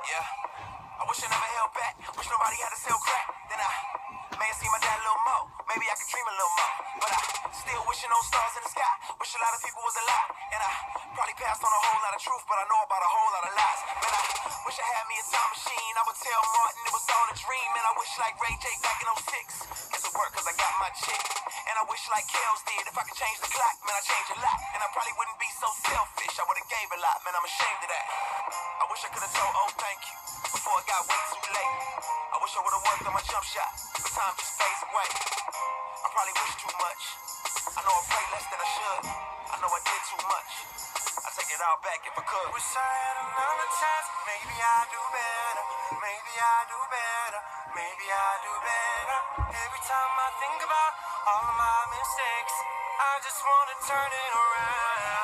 Yeah. I wish I never held back. Wish nobody had to sell crack. Then I may have seen my dad a little more. Maybe I could dream a little more. But I still wishing on stars in the sky. Wish a lot of people was alive. And I probably passed on a whole lot of truth, but I know about a whole lot of lies. Man, I wish I had me a time machine. I would tell Martin it was all a dream. And I wish like Ray J back in '06. Guess it worked cause I got my chick. And I wish like Kels did. If I could change the clock, man, I change a lot. And I probably wouldn't be so selfish. I would've gave a lot, man, I'm ashamed of that. I wish I could've told, oh, thank you, before it got way too late. I wish I would've worked on my jump shot, but time just fades away. I probably wish too much. I know I pray less than I should. I know I did too much. I take it all back if I could. Wish I had another chance. Maybe I do better. Maybe I do better. Maybe I do better. Every time I think about all of my mistakes, I just wanna turn it around.